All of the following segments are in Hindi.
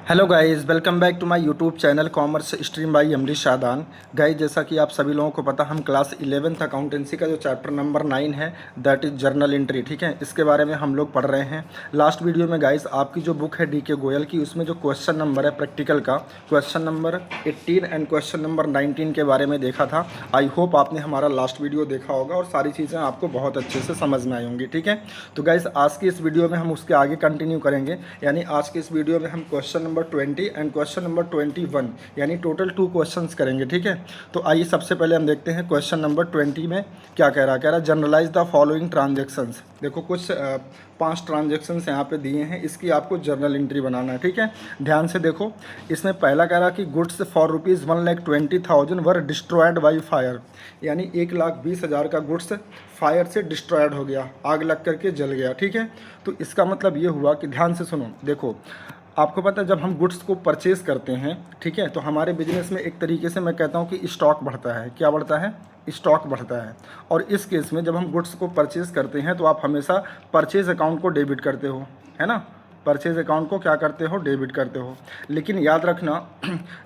Hello guys, welcome back to my YouTube channel commerce stream by MD Shadan. Guys, जैसा कि आप सभी लोगों को पता, हम क्लास 11th अकाउंटेंसी का जो चैप्टर नंबर 9 है दैट इज़ जर्नल एंट्री, ठीक है, इसके बारे में हम लोग पढ़ रहे हैं। लास्ट वीडियो में गाइस आपकी जो बुक है डीके गोयल की, उसमें जो क्वेश्चन नंबर है प्रैक्टिकल का, question number 18 and question number 19 के बारे में देखा था। आई होप आपने हमारा लास्ट वीडियो देखा होगा और सारी चीज़ें आपको बहुत अच्छे से समझ में आई होंगी, ठीक है। तो गाइस आज की इस वीडियो में हम उसके आगे कंटिन्यू करेंगे, यानी आज की इस वीडियो में हम question number 20 and question number 21 यानी टोटल 2 क्वेश्चंस करेंगे, ठीक है। तो आइए सबसे पहले हम देखते हैं क्वेश्चन नंबर 20 में क्या कह रहा है जनरलाइज द फॉलोइंग ट्रांजेक्शंस। देखो कुछ 5 ट्रांजेक्शन्स यहाँ पे दिए हैं, इसकी आपको जर्नल एंट्री बनाना है, ठीक है। ध्यान से देखो, इसमें पहला कह रहा कि goods for ₹1,20,000 were destroyed by fire, यानी 1,20,000 का गुड्स फायर से डिस्ट्रॉयड हो गया, आग लग करके जल गया, ठीक है। तो इसका मतलब ये हुआ कि ध्यान से सुनो, देखो आपको पता है जब हम गुड्स को परचेज़ करते हैं, ठीक है, तो हमारे बिजनेस में एक तरीके से मैं कहता हूँ कि स्टॉक बढ़ता है। क्या बढ़ता है? स्टॉक बढ़ता है। और इस केस में जब हम गुड्स को परचेज़ करते हैं तो आप हमेशा परचेज़ अकाउंट को डेबिट करते हो, है ना। परचेज अकाउंट को क्या करते हो? डेबिट करते हो। लेकिन याद रखना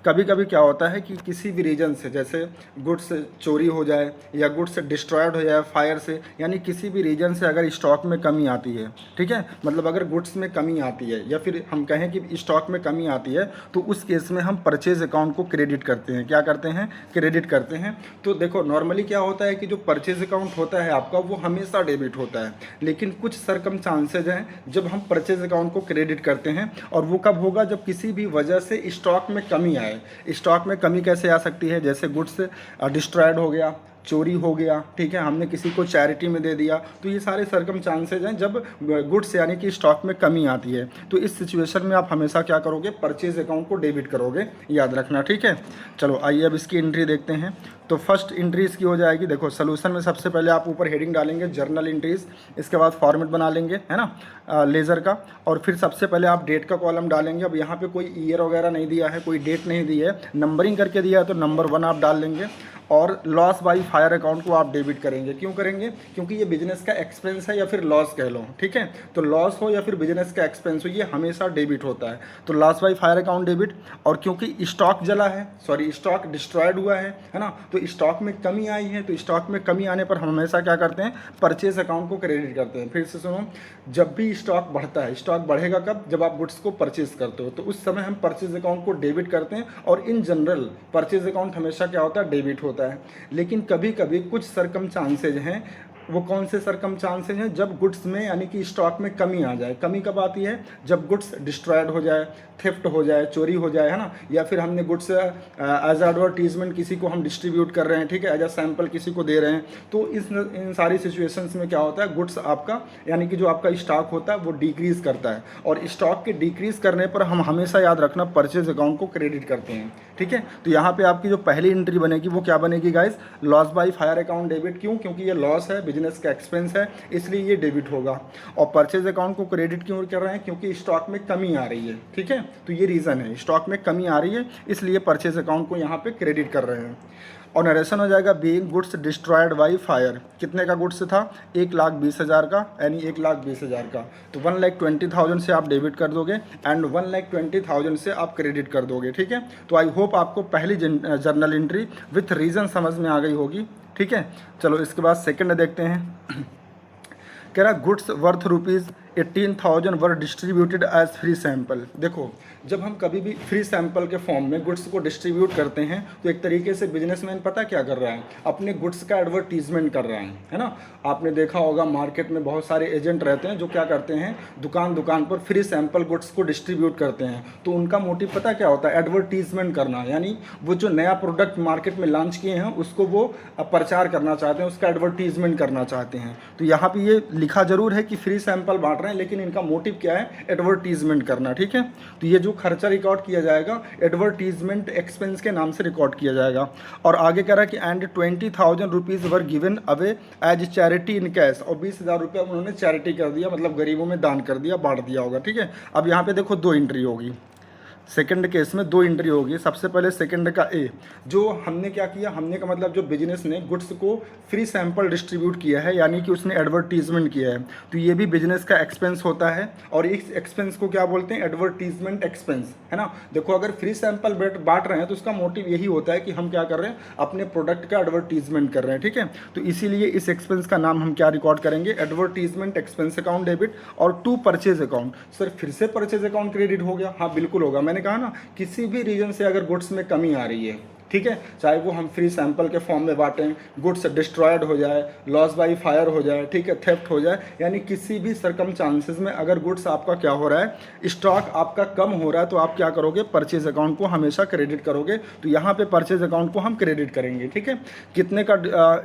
कभी कभी क्या होता है कि किसी भी रीजन से, जैसे गुड्स चोरी हो जाए या गुड्स डिस्ट्रॉयड हो जाए फायर से, यानी किसी भी रीजन से अगर स्टॉक में कमी आती है, ठीक है, मतलब अगर गुड्स में कमी आती है या फिर हम कहें कि स्टॉक में कमी आती है, तो उस केस में हम परचेज अकाउंट को क्रेडिट करते हैं। क्या करते हैं? क्रेडिट करते हैं। तो देखो नॉर्मली क्या होता है कि जो परचेज अकाउंट होता है आपका वो हमेशा डेबिट होता है, लेकिन कुछ सरकमस्टांसेज हैं जब हम परचेज अकाउंट को क्रेडिट करते हैं, और वो कब होगा? जब किसी भी वजह से स्टॉक में कमी आए। स्टॉक में कमी कैसे आ सकती है? जैसे गुड्स डिस्ट्रॉयड हो गया, चोरी हो गया, ठीक है, हमने किसी को चैरिटी में दे दिया, तो ये सारे सरकमस्टांसेज हैं जब गुड्स यानी कि स्टॉक में कमी आती है। तो इस सिचुएशन में आप हमेशा क्या करोगे? परचेज अकाउंट को डेबिट करोगे, याद रखना, ठीक है। चलो आइए अब इसकी एंट्री देखते हैं। तो फर्स्ट एंट्री इसकी हो जाएगी, देखो सोल्यूशन में सबसे पहले आप ऊपर हेडिंग डालेंगे जर्नल एंट्रीज, इसके बाद फॉर्मेट बना लेंगे, है ना, लेज़र का, और फिर सबसे पहले आप डेट का कॉलम डालेंगे। अब यहाँ पे कोई ईयर वगैरह नहीं दिया है, कोई डेट नहीं दी है, नंबरिंग करके दिया है, तो नंबर 1 आप डाल लेंगे। और लॉस बाई फायर अकाउंट को आप डेबिट करेंगे। क्यों करेंगे? क्योंकि ये बिजनेस का एक्सपेंस है या फिर लॉस कह लो, ठीक है। तो लॉस हो या फिर बिजनेस का एक्सपेंस हो, ये हमेशा डेबिट होता है। तो loss by fire account debit. और क्योंकि स्टॉक जला है, सॉरी स्टॉक डिस्ट्रॉयड हुआ है ना, तो स्टॉक में कमी आई है, तो स्टॉक में कमी आने पर हम हमेशा क्या करते हैं? परचेज अकाउंट को क्रेडिट करते हैं। फिर से सुनो, जब भी स्टॉक बढ़ता है, स्टॉक बढ़ेगा कब? जब आप गुड्स को परचेज करते हो, तो उस समय हम परचेज अकाउंट को डेबिट करते हैं। और इन जनरल परचेज अकाउंट हमेशा क्या होता है? डेबिट होता है। लेकिन कभी कभी कुछ सरकमस्टांसेज हैं, वो कौन से सरकमस्टांसेज हैं? जब गुड्स में यानी कि स्टॉक में कमी आ जाए। कमी कब आती है? जब गुड्स डिस्ट्रॉयड हो जाए, थेफ्ट हो जाए, चोरी हो जाए, है ना, या फिर हमने गुड्स एज एडवर्टीजमेंट किसी को हम डिस्ट्रीब्यूट कर रहे हैं, ठीक है, एज अ सैंपल किसी को दे रहे हैं। तो इन सारी सिचुएशंस में क्या होता है? गुड्स आपका यानी कि जो आपका स्टॉक होता है वो डिक्रीज करता है, और स्टॉक के डिक्रीज करने पर हम हमेशा याद रखना परचेज अकाउंट को क्रेडिट करते हैं, ठीक है। तो यहाँ पे आपकी जो पहली एंट्री बनेगी वो क्या बनेगी guys? Loss by fire account debit. क्यों? क्योंकि ये लॉस है, बिजनेस का एक्सपेंस है, इसलिए ये डेबिट होगा। और परचेज अकाउंट को क्रेडिट क्यों कर रहे हैं? क्योंकि स्टॉक में कमी आ रही है, ठीक है। तो ये रीज़न है, स्टॉक में कमी आ रही है, इसलिए परचेज अकाउंट को यहाँ पे क्रेडिट कर रहे हैं। और नरेशन हो जाएगा being goods destroyed by fire. कितने का गुड्स था? 1,20,000 का, यानी 1,20,000 का। तो 1,20,000 से आप डेबिट कर दोगे एंड 1,20,000 से आप क्रेडिट कर दोगे, ठीक है। तो आई होप आपको पहली जर्नल एंट्री विथ रीज़न समझ में आ गई होगी, ठीक है। चलो इसके बाद सेकंड देखते हैं। कह रहा goods worth ₹18,000 were distributed as free sample. देखो जब हम कभी भी फ्री सैंपल के फॉर्म में गुड्स को डिस्ट्रीब्यूट करते हैं, तो एक तरीके से बिजनेसमैन पता क्या कर रहा है? अपने गुड्स का एडवर्टीजमेंट कर रहा है ना। आपने देखा होगा मार्केट में बहुत सारे एजेंट रहते हैं जो क्या करते हैं? दुकान दुकान पर फ्री सैंपल गुड्स को डिस्ट्रीब्यूट करते हैं। तो उनका मोटिव पता क्या होता है? एडवर्टीजमेंट करना, यानी वो जो नया प्रोडक्ट मार्केट में लॉन्च किए हैं उसको वो प्रचार करना चाहते हैं, उसका एडवर्टीजमेंट करना चाहते हैं। तो यहाँ पे ये लिखा जरूर है कि फ्री सैंपल बांट रहे हैं, लेकिन इनका मोटिव क्या है? एडवर्टीजमेंट करना, ठीक है। तो ये जो खर्चा रिकॉर्ड किया जाएगा एडवर्टीजमेंट एक्सपेंस के नाम से रिकॉर्ड किया जाएगा। और आगे कह रहा है कि and ₹20,000 were given away as charity in cash. और 20,000 रुपया उन्होंने चैरिटी कर दिया, मतलब गरीबों में दान कर दिया, बांट दिया होगा, ठीक है। अब यहाँ पे देखो 2 एंट्री होगी। सेकंड केस में 2 एंट्री होगी। सबसे पहले सेकंड का ए, जो हमने क्या किया, हमने का मतलब जो बिजनेस ने गुड्स को फ्री सैंपल डिस्ट्रीब्यूट किया है, यानी कि उसने एडवर्टीजमेंट किया है, तो ये भी बिजनेस का एक्सपेंस होता है। और इस एक्सपेंस को क्या बोलते हैं, एडवर्टीजमेंट एक्सपेंस, है ना। देखो अगर फ्री सैंपल बांट रहे हैं तो उसका मोटिव यही होता है कि हम क्या कर रहे हैं, अपने प्रोडक्ट का एडवर्टीजमेंट कर रहे हैं, ठीक है। तो इसीलिए इस एक्सपेंस का नाम हम क्या रिकॉर्ड करेंगे, एडवर्टीजमेंट एक्सपेंस अकाउंट डेबिट। और टू परचेज अकाउंट, सर फिर से परचेज अकाउंट क्रेडिट हो गया, हाँ बिल्कुल होगा। मैंने कहा ना, किसी भी रीजन से अगर गुड्स में कमी आ रही है, ठीक है, चाहे वो हम फ्री सैंपल के फॉर्म में बांटें, गुड्स डिस्ट्रॉयड हो जाए, लॉस बाई फायर हो जाए, ठीक है, थेफ्ट हो जाए, यानी किसी भी सरकमस्टांसेस में अगर गुड्स आपका क्या हो रहा है, स्टॉक आपका कम हो रहा है, तो आप क्या करोगे, परचेज अकाउंट को हमेशा क्रेडिट करोगे। तो यहाँ पे परचेज अकाउंट को हम क्रेडिट करेंगे, ठीक है। कितने का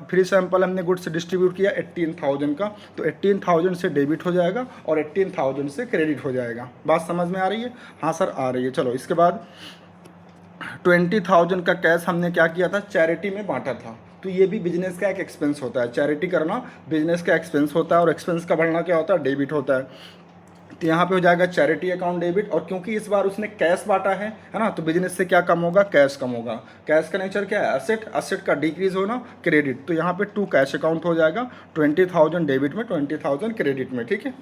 फ्री सैंपल हमने गुड्स डिस्ट्रीब्यूट किया, 18,000 का, तो 18,000 से डेबिट हो जाएगा और 18,000 से क्रेडिट हो जाएगा। बात समझ में आ रही है? हाँ सर आ रही है। चलो इसके बाद 20,000 का कैश हमने क्या किया था, चैरिटी में बांटा था। तो ये भी बिजनेस का एक एक्सपेंस होता है, चैरिटी करना बिजनेस का एक्सपेंस होता है, और एक्सपेंस का बढ़ना क्या होता है, डेबिट होता है। तो यहाँ पे हो जाएगा चैरिटी अकाउंट डेबिट। और क्योंकि इस बार उसने कैश बांटा है ना, तो बिजनेस से क्या कम होगा, कैश कम होगा। कैश का नेचर क्या है, एसेट, एसेट का डिक्रीज होना, क्रेडिट। तो यहाँ पे 2 कैश अकाउंट हो जाएगा, 20,000 डेबिट में, 20,000 क्रेडिट में, ठीक है।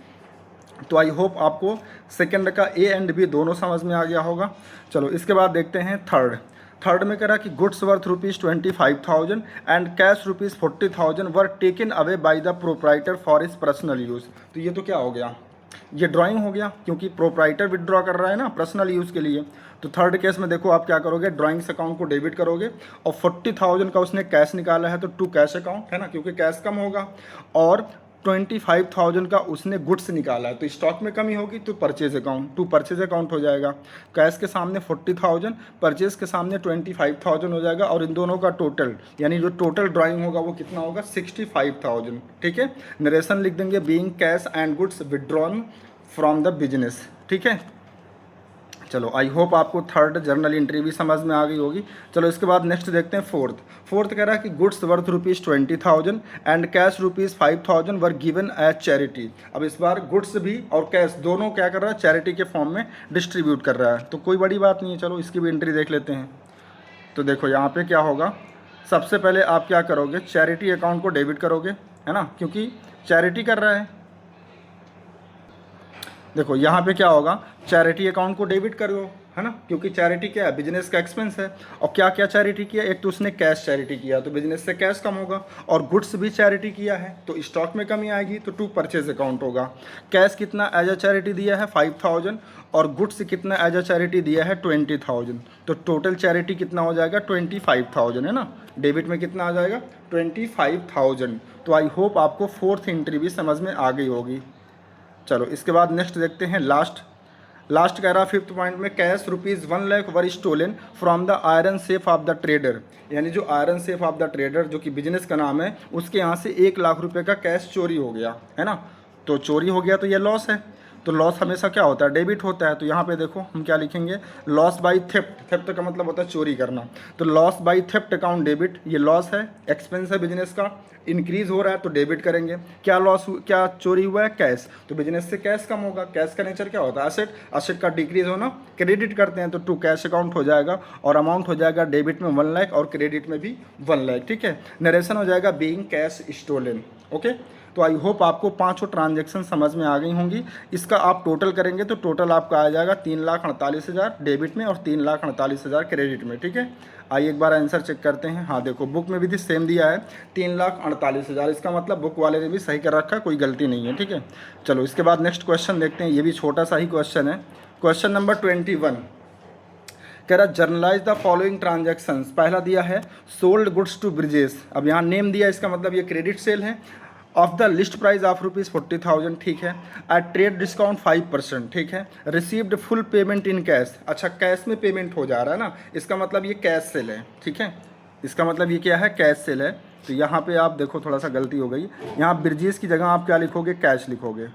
तो आई होप आपको सेकंड का ए एंड बी दोनों समझ में आ गया होगा। चलो इसके बाद देखते हैं थर्ड में कह रहा कि goods worth ₹25,000 and cash ₹40,000 were taken away by the proprietor for his personal use. तो ये तो क्या हो गया, ये ड्राइंग हो गया, क्योंकि प्रोप्राइटर विदड्रॉ कर रहा है ना पर्सनल यूज़ के लिए। तो थर्ड केस में देखो आप क्या करोगे, ड्राइंग्स अकाउंट को डेबिट करोगे, और 40,000 का उसने कैश निकाला है तो 2 कैश अकाउंट, है ना, क्योंकि कैश कम होगा। और 25,000 का उसने गुड्स निकाला है, तो स्टॉक में कमी होगी, तो परचेज अकाउंट, 2 परचेज अकाउंट हो जाएगा। कैश के सामने 40,000, परचेज के सामने 25,000 हो जाएगा, और इन दोनों का टोटल, यानी जो टोटल ड्राइंग होगा वो कितना होगा, 65,000, ठीक है। नरेशन लिख देंगे, being cash and goods withdrawn from the business, ठीक है। चलो आई होप आपको थर्ड जर्नल एंट्री भी समझ में आ गई होगी। चलो इसके बाद नेक्स्ट देखते हैं फोर्थ कह रहा है कि goods worth ₹20,000 and cash ₹5,000 were given as charity. अब इस बार गुड्स भी और कैश दोनों क्या कर रहा है, चैरिटी के फॉर्म में डिस्ट्रीब्यूट कर रहा है, तो कोई बड़ी बात नहीं है। चलो इसकी भी एंट्री देख लेते हैं। तो देखो यहाँ पे क्या होगा, सबसे पहले आप क्या करोगे, चैरिटी अकाउंट को डेबिट करोगे, है ना, क्योंकि चैरिटी कर रहा है। देखो यहाँ पे क्या होगा, चैरिटी अकाउंट को डेबिट करो, है ना, क्योंकि चैरिटी क्या है, बिजनेस का एक्सपेंस है। और क्या क्या चैरिटी किया, एक तो उसने कैश चैरिटी किया, तो बिजनेस से कैश कम होगा, और गुड्स भी चैरिटी किया है, तो स्टॉक में कमी आएगी, तो 2 परचेज अकाउंट होगा। कैश कितना एज अ चैरिटी दिया है, 5,000, और गुड्स कितना एज अ चैरिटी दिया है, 20,000। तो टोटल चैरिटी कितना हो जाएगा, 25,000, है ना। डेबिट में कितना आ जाएगा, 25,000। तो आई होप आपको फोर्थ एंट्री भी समझ में आ गई होगी। चलो इसके बाद नेक्स्ट देखते हैं लास्ट कह रहा फिफ्थ पॉइंट में, cash ₹1 lakh were stolen from the iron safe of the trader. यानी जो iron safe of the trader, जो कि बिजनेस का नाम है, उसके यहाँ से 1 लाख रुपए का कैश चोरी हो गया, है ना। तो चोरी हो गया तो ये लॉस है, तो लॉस हमेशा क्या होता है, डेबिट होता है। तो यहाँ पे देखो हम क्या लिखेंगे, लॉस बाई थेफ्ट, थेफ्ट का मतलब होता है चोरी करना, तो loss by theft account debit, ये लॉस है, एक्सपेंस है बिजनेस का, इंक्रीज हो रहा है तो डेबिट करेंगे। क्या लॉस, क्या चोरी हुआ है, कैश, तो बिजनेस से कैश कम होगा। कैश का नेचर क्या होता है, एसेट, एसेट का डिक्रीज होना, क्रेडिट करते हैं तो 2 कैश अकाउंट हो जाएगा, और अमाउंट हो जाएगा डेबिट में 1 लाख और क्रेडिट में भी 1 लाख, ठीक है। नरेशन हो जाएगा बीइंग कैश स्टोलन, ओके। तो आई होप आपको 5 ट्रांजैक्शन समझ में आ गई होंगी। इसका आप टोटल करेंगे तो टोटल आपका आ जाएगा 3,48,000 डेबिट में और 3,48,000 क्रेडिट में, ठीक है। आइए एक बार आंसर चेक करते हैं। हाँ देखो बुक में भी सेम दिया है 3,48,000, इसका मतलब बुक वाले ने भी सही कर रखा है, कोई गलती नहीं है, ठीक है। चलो इसके बाद नेक्स्ट क्वेश्चन देखते हैं, ये भी छोटा सा ही क्वेश्चन है। क्वेश्चन नंबर 21 कह रहा जर्नलाइज द फॉलोइंग ट्रांजैक्शंस। पहला दिया है सोल्ड गुड्स टू ब्रिजेस, अब यहाँ नेम दिया, इसका मतलब ये क्रेडिट सेल है, of the list price of ₹40,000, ठीक है। एट ट्रेड डिस्काउंट 5%, ठीक है। Received full payment in cash, अच्छा कैश में पेमेंट हो जा रहा है ना, इसका मतलब ये कैश सेल है, ठीक है। इसका मतलब ये क्या है, कैश सेल है। तो यहाँ पे आप देखो थोड़ा सा गलती हो गई, यहाँ ब्रिजेस की जगह आप क्या लिखोगे, कैश लिखोगे,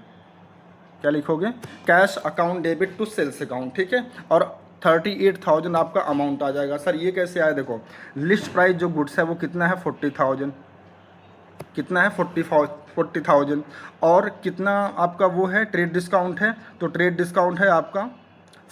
क्या लिखोगे, cash account debit to sales account, ठीक है। और 38,000 आपका अमाउंट आ जाएगा। सर ये कैसे आया, देखो लिस्ट प्राइस जो गुड्स है वो कितना है, 40,000, कितना है 40,000, और कितना आपका वो है, ट्रेड डिस्काउंट है, तो ट्रेड डिस्काउंट है आपका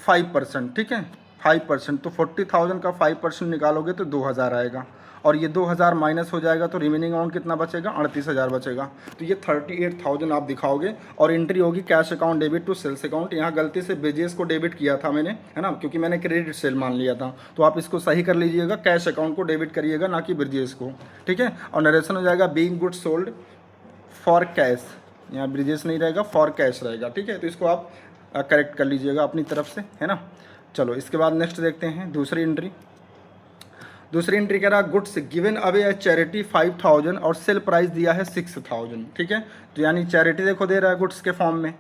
5%, ठीक है 5%। तो 40,000 का 5% निकालोगे तो 2,000 आएगा, और ये 2,000 माइनस हो जाएगा तो रिमेनिंग अमाउंट कितना बचेगा, 38,000 बचेगा। तो ये 38,000 आप दिखाओगे, और एंट्री होगी cash account debit to sales account. यहाँ गलती से ब्रिजेश को डेबिट किया था मैंने, है ना, क्योंकि मैंने क्रेडिट सेल मान लिया था। तो आप इसको सही कर लीजिएगा, कैश अकाउंट को डेबिट करिएगा, ना कि ब्रिजेश को, ठीक है। और नरेशन हो जाएगा being good sold for cash, यहाँ ब्रिजेश नहीं रहेगा, फॉर कैश रहेगा, ठीक है। तो इसको आप करेक्ट कर लीजिएगा अपनी तरफ से, है ना। चलो इसके बाद नेक्स्ट देखते हैं दूसरी एंट्री। दूसरी एंट्री कह रहा goods given away as charity 5,000 और सेल प्राइस दिया है 6,000, ठीक है। तो यानी चैरिटी देखो दे रहा है गुड्स के फॉर्म में,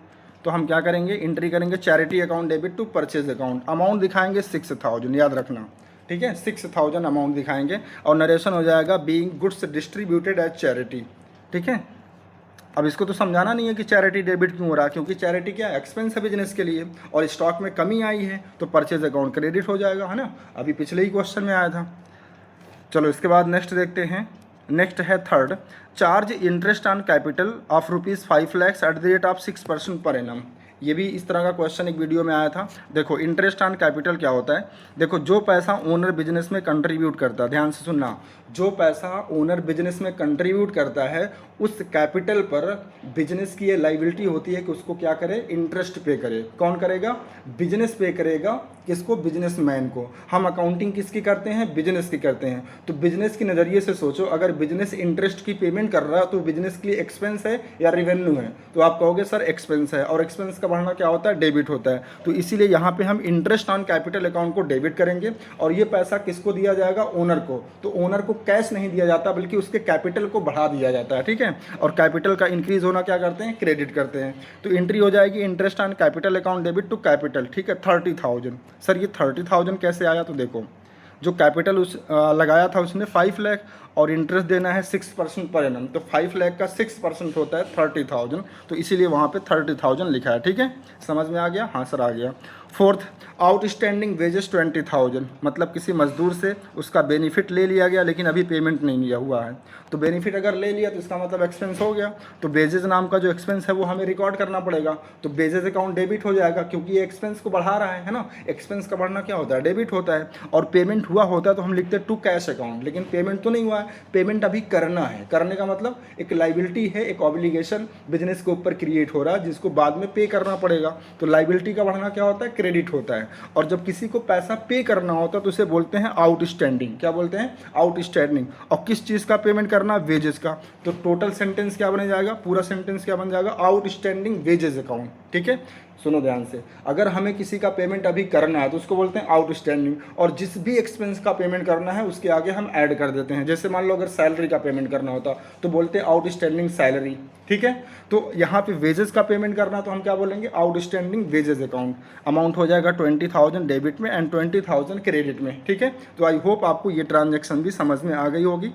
तो हम क्या करेंगे, एंट्री करेंगे charity account debit to purchase account. Amount दिखाएंगे 6,000, याद रखना, ठीक है 6,000 अमाउंट दिखाएंगे। और नरेशन हो जाएगा being goods distributed as charity, ठीक है। अब इसको तो समझाना नहीं है कि चैरिटी डेबिट क्यों हो रहा है, क्योंकि चैरिटी क्या एक्सपेंस है बिजनेस के लिए, और स्टॉक में कमी आई है तो परचेज अकाउंट क्रेडिट हो जाएगा, है ना। अभी पिछले ही क्वेश्चन में आया था। चलो इसके बाद नेक्स्ट देखते हैं। नेक्स्ट है third, charge interest on capital of ₹5 lakh at the rate of 6% per annum. ये भी इस तरह का क्वेश्चन एक वीडियो में आया था। देखो इंटरेस्ट ऑन कैपिटल क्या होता है, देखो जो पैसा ओनर बिजनेस में कंट्रीब्यूट करता है, ध्यान से सुनना, जो पैसा ओनर बिजनेस में कंट्रीब्यूट करता है उस कैपिटल पर बिजनेस की ये लाइबिलिटी होती है कि उसको क्या करे, इंटरेस्ट पे करे। कौन करेगा, बिजनेस पे करेगा, किसको, बिजनेसमैन को। हम अकाउंटिंग किसकी करते हैं, बिजनेस की करते हैं। तो बिजनेस के नज़रिए से सोचो, अगर बिजनेस इंटरेस्ट की पेमेंट कर रहा है तो बिजनेस के लिए एक्सपेंस है या रेवेन्यू है, तो आप कहोगे सर एक्सपेंस है, और एक्सपेंस का बढ़ना क्या होता है, डेबिट होता है। तो इसीलिए यहाँ पे हम इंटरेस्ट ऑन कैपिटल अकाउंट को डेबिट करेंगे, और ये पैसा किसको दिया जाएगा, ओनर को। तो ओनर को कैश नहीं दिया जाता, बल्कि उसके कैपिटल को बढ़ा दिया जाता है, ठीक है। और कैपिटल का इंक्रीज होना क्या करते हैं, क्रेडिट करते हैं। तो एंट्री हो जाएगी interest on capital account debit to capital, ठीक है 30,000। सर ये 30,000 कैसे आया, तो देखो जो कैपिटल उस लगाया था उसने 5 लाख, और इंटरेस्ट देना है 6% पर एनम, तो 5 लाख का 6% होता है 30,000, तो इसीलिए वहाँ पे 30,000 लिखा है, ठीक है। समझ में आ गया, हाँ सर आ गया। फोर्थ, आउटस्टैंडिंग वेजेस 20,000, मतलब किसी मजदूर से उसका बेनिफिट ले लिया गया लेकिन अभी पेमेंट नहीं लिया हुआ है। तो बेनिफिट अगर ले लिया तो इसका मतलब एक्सपेंस हो गया, तो वेजेस नाम का जो एक्सपेंस है वो हमें रिकॉर्ड करना पड़ेगा। तो वेजेस अकाउंट डेबिट हो जाएगा, क्योंकि ये एक्सपेंस को बढ़ा रहा है ना। एक्सपेंस का बढ़ना क्या होता है, डेबिट होता है। और पेमेंट हुआ होता है तो हम लिखते हैं टू कैश अकाउंट, लेकिन पेमेंट तो नहीं हुआ है, पेमेंट अभी करना है। करने का मतलब एक लाइबिलिटी है, एक ऑब्लिगेशन बिजनेस के ऊपर क्रिएट हो रहा है, जिसको बाद में पे करना पड़ेगा। तो लाइबिलिटी का बढ़ना क्या होता है, क्रेडिट होता है। और जब किसी को पैसा पे करना होता है तो उसे बोलते हैं आउटस्टैंडिंग। क्या बोलते हैं, आउटस्टैंडिंग। और किस चीज़ का पेमेंट करना, वेजेस का। तो टोटल सेंटेंस क्या बन जाएगा, पूरा सेंटेंस क्या बन जाएगा, आउटस्टैंडिंग वेजेस अकाउंट, ठीक है। सुनो ध्यान से, अगर हमें किसी का पेमेंट अभी करना है तो उसको बोलते हैं आउटस्टैंडिंग, और जिस भी एक्सपेंस का पेमेंट करना है उसके आगे हम ऐड कर देते हैं। जैसे मान लो अगर सैलरी का पेमेंट करना होता तो बोलते हैं आउटस्टैंडिंग सैलरी, ठीक है। तो यहाँ पे वेजेस का पेमेंट करना तो हम क्या बोलेंगे, आउटस्टैंडिंग वेजेस अकाउंट। अमाउंट हो जाएगा 20,000 डेबिट में एंड 20,000 क्रेडिट में, ठीक है। तो आई होप आपको ये ट्रांजेक्शन भी समझ में आ गई होगी।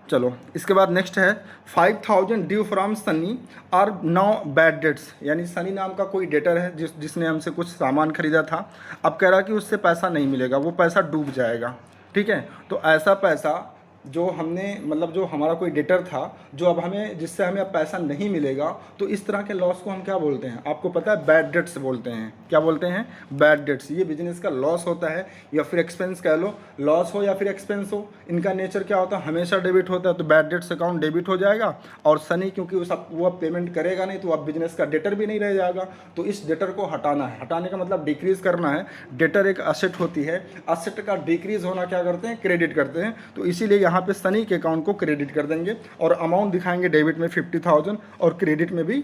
चलो इसके बाद नेक्स्ट है 5,000 ड्यू फ्रॉम सनी और 9 बैड डेट्स, यानी सनी नाम का कोई डेटर है जिसने हमसे कुछ सामान खरीदा था। अब कह रहा कि उससे पैसा नहीं मिलेगा, वो पैसा डूब जाएगा, ठीक है। तो ऐसा पैसा जो हमने, मतलब जो हमारा कोई डेटर था जो अब हमें, जिससे हमें अब पैसा नहीं मिलेगा, तो इस तरह के लॉस को हम क्या बोलते हैं, आपको पता है, बैड डेट्स बोलते हैं। क्या बोलते हैं, बैड डेट्स। ये बिजनेस का लॉस होता है या फिर एक्सपेंस कह लो, लॉस हो या फिर एक्सपेंस हो, इनका नेचर क्या होता है, हमेशा डेबिट होता है। तो बैड डेट्स अकाउंट डेबिट हो जाएगा। और सनी क्योंकि वो अब पेमेंट करेगा नहीं, तो अब बिजनेस का डेटर भी नहीं रह जाएगा। तो इस डेटर को हटाना है, हटाने का मतलब डिक्रीज करना है। डेटर एक असेट होती है, असेट का डिक्रीज होना क्या करते हैं, क्रेडिट करते हैं। तो इसीलिए यहाँ पे सनी के अकाउंट को क्रेडिट कर देंगे, और अमाउंट दिखाएंगे डेबिट में 50,000 और क्रेडिट में भी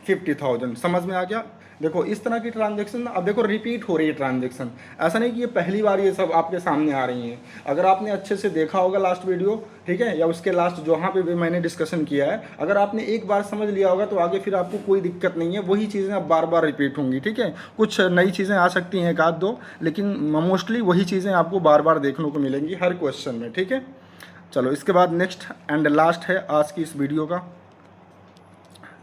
50,000। समझ में आ गया। देखो इस तरह की ट्रांजैक्शन अब देखो रिपीट हो रही है ट्रांजैक्शन, ऐसा नहीं कि ये पहली बार ये सब आपके सामने आ रही हैं। अगर आपने अच्छे से देखा होगा लास्ट वीडियो, ठीक है, या उसके लास्ट जहाँ पे भी मैंने डिस्कशन किया है, अगर आपने एक बार समझ लिया होगा तो आगे फिर आपको कोई दिक्कत नहीं है। वही चीज़ें अब बार बार रिपीट होंगी, ठीक है। कुछ नई चीज़ें आ सकती हैं, एक आध दो, लेकिन मोस्टली वही चीज़ें आपको बार बार देखने को मिलेंगी हर क्वेश्चन में, ठीक है। चलो इसके बाद नेक्स्ट एंड लास्ट है आज की इस वीडियो का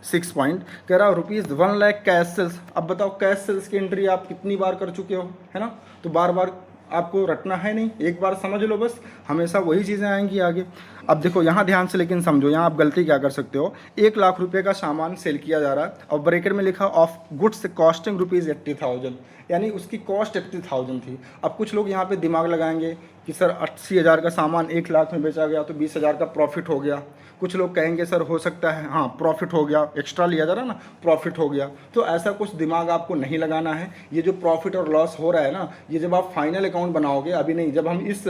6 पॉइंट। कह रहा ₹1 लाख कैश सेल्स। अब बताओ कैश सेल्स की एंट्री आप कितनी बार कर चुके हो, है ना। तो बार बार आपको रटना है नहीं, एक बार समझ लो बस, हमेशा वही चीज़ें आएंगी आगे। अब देखो यहाँ ध्यान से लेकिन समझो, यहाँ आप गलती क्या कर सकते हो। 1,00,000 का सामान सेल किया जा रहा है और ब्रेकेट में लिखा ऑफ गुड्स कॉस्टिंग ₹80,000, यानी उसकी कॉस्ट 80,000 थी। अब कुछ लोग यहाँ पे दिमाग लगाएंगे कि सर 80,000 का सामान 1,00,000 में बेचा गया तो 20,000 का प्रॉफिट हो गया। कुछ लोग कहेंगे सर हो सकता है हाँ प्रॉफिट हो गया, एक्स्ट्रा लिया जा रहा ना, प्रॉफिट हो गया। तो ऐसा कुछ दिमाग आपको नहीं लगाना है। ये जो प्रॉफिट और लॉस हो रहा है ना, ये जब आप फाइनल अकाउंट बनाओगे, अभी नहीं, जब हम इस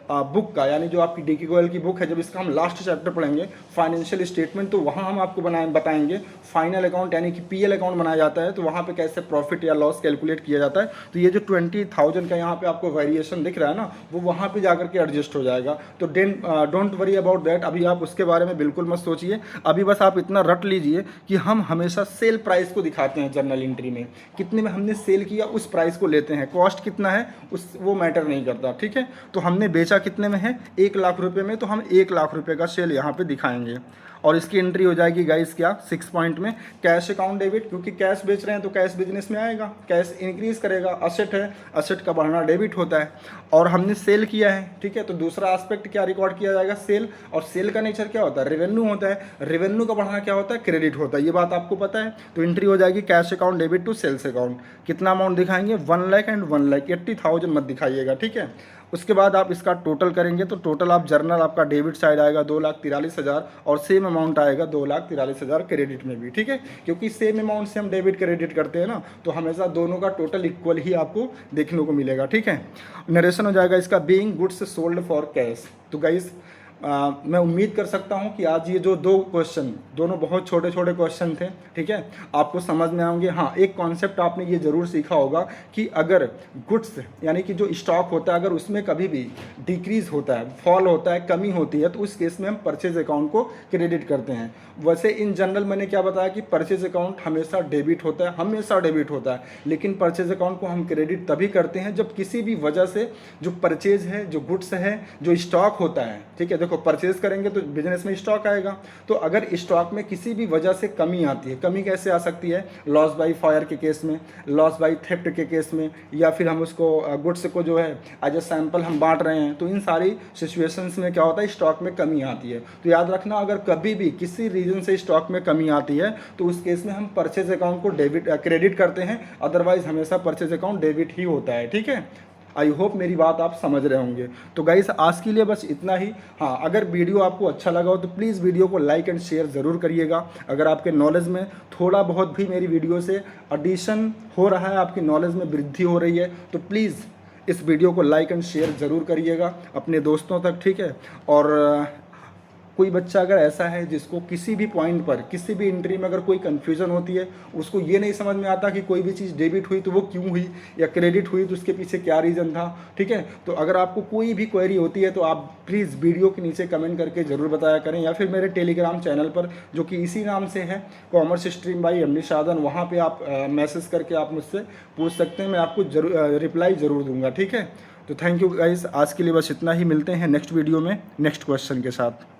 बुक का, यानी जो आपकी डी के गोयल की बुक है, जब इसका हम लास्ट चैप्टर पढ़ेंगे फाइनेंशियल स्टेटमेंट, तो वहाँ हम आपको बताएंगे फाइनल अकाउंट यानी कि पीएल अकाउंट बनाया जाता है, तो वहाँ पे कैसे प्रॉफिट या लॉस कैलकुलेट किया जाता है। तो ये जो 20,000 का यहाँ पे आपको वेरिएशन दिख रहा है ना, वो वहाँ पे जाकर के एडजस्ट हो जाएगा। तो डोंट वरी अबाउट दैट, अभी आप उसके बारे में बिल्कुल मत सोचिए। अभी बस आप इतना रट लीजिए कि हम हमेशा सेल प्राइस को दिखाते हैं जर्नल एंट्री में, कितने में हमने सेल किया उस प्राइस को लेते हैं, कॉस्ट कितना है उस वो मैटर नहीं करता, ठीक है। तो हमने बेचा कितने में है, 1,00,000 में, तो हम 1,00,000 का सेल यहाँ पे दिखाएंगे और इसकी एंट्री हो जाएगी गाइस क्या 6 पॉइंट में, कैश अकाउंट डेबिट, क्योंकि कैश बेच रहे हैं तो कैश बिजनेस में आएगा, कैश इंक्रीज करेगा, असेट है, असेट का बढ़ना डेबिट होता है, और हमने सेल किया है, ठीक है। तो दूसरा एस्पेक्ट क्या रिकॉर्ड किया जाएगा, सेल, और सेल का नेचर क्या होता है, रेवेन्यू होता है, रेवेन्यू का बढ़ना क्या होता है, क्रेडिट होता है, ये बात आपको पता है। तो एंट्री हो जाएगी cash account debit to sales account. कितना अमाउंट दिखाएंगे, 1,00,000 एंड 1,00,000, 80,000 मत दिखाइएगा, ठीक है। उसके बाद आप इसका टोटल करेंगे तो टोटल आप जर्नल आपका डेबिट साइड आएगा 2,43,000 और सेम अमाउंट आएगा 2,43,000 क्रेडिट में भी, ठीक है। क्योंकि सेम अमाउंट से हम डेबिट क्रेडिट करते हैं ना, तो हमेशा दोनों का टोटल इक्वल ही आपको देखने को मिलेगा, ठीक है। नरेशन हो जाएगा इसका being goods sold for cash. तो गाइस मैं उम्मीद कर सकता हूं कि आज ये जो 2 क्वेश्चन, दोनों बहुत छोटे छोटे क्वेश्चन थे, ठीक है, आपको समझ में आएंगे। हाँ, एक कॉन्सेप्ट आपने ये ज़रूर सीखा होगा कि अगर गुड्स यानी कि जो स्टॉक होता है, अगर उसमें कभी भी डिक्रीज़ होता है, फॉल होता है, कमी होती है, तो उस केस में हम परचेज अकाउंट को क्रेडिट करते हैं। वैसे इन जनरल मैंने क्या बताया कि परचेज अकाउंट हमेशा डेबिट होता है, हमेशा डेबिट होता है, लेकिन परचेज अकाउंट को हम क्रेडिट तभी करते हैं जब किसी भी वजह से जो परचेज है, जो गुड्स है, जो स्टॉक होता है, ठीक है। देखो परचेज करेंगे तो बिजनेस में स्टॉक आएगा, तो अगर स्टॉक में किसी भी वजह से कमी आती है, कमी कैसे आ सकती है, लॉस बाई फायर के केस में, लॉस बाई थेफ्ट के केस में, या फिर हम उसको गुड्स को जो है एज ए सैंपल हम बांट रहे हैं, तो इन सारी सिचुएशंस में क्या होता है, स्टॉक में कमी आती है। तो याद रखना, अगर कभी भी किसी रीजन से स्टॉक में कमी आती है तो उस केस में हम परचेज अकाउंट को क्रेडिट करते हैं, अदरवाइज हमेशा परचेज अकाउंट डेबिट ही होता है, ठीक है। आई होप मेरी बात आप समझ रहे होंगे। तो गाइस आज के लिए बस इतना ही। हाँ, अगर वीडियो आपको अच्छा लगा हो तो प्लीज़ वीडियो को लाइक एंड शेयर ज़रूर करिएगा। अगर आपके नॉलेज में थोड़ा बहुत भी मेरी वीडियो से एडिशन हो रहा है, आपकी नॉलेज में वृद्धि हो रही है, तो प्लीज़ इस वीडियो को लाइक एंड शेयर ज़रूर करिएगा अपने दोस्तों तक, ठीक है। और कोई बच्चा अगर ऐसा है जिसको किसी भी पॉइंट पर, किसी भी एंट्री में अगर कोई कन्फ्यूज़न होती है, उसको ये नहीं समझ में आता कि कोई भी चीज़ डेबिट हुई तो वो क्यों हुई, या क्रेडिट हुई तो उसके पीछे क्या रीज़न था, ठीक है। तो अगर आपको कोई भी क्वेरी होती है तो आप प्लीज़ वीडियो के नीचे कमेंट करके ज़रूर बताया करें, या फिर मेरे टेलीग्राम चैनल पर जो कि इसी नाम से है, commerce stream by MD Shadan, वहाँ पर आप मैसेज करके आप मुझसे पूछ सकते हैं, मैं आपको रिप्लाई ज़रूर दूँगा, ठीक है। तो थैंक यू गाइस, आज के लिए बस इतना ही। मिलते हैं नेक्स्ट वीडियो में नेक्स्ट क्वेश्चन के साथ।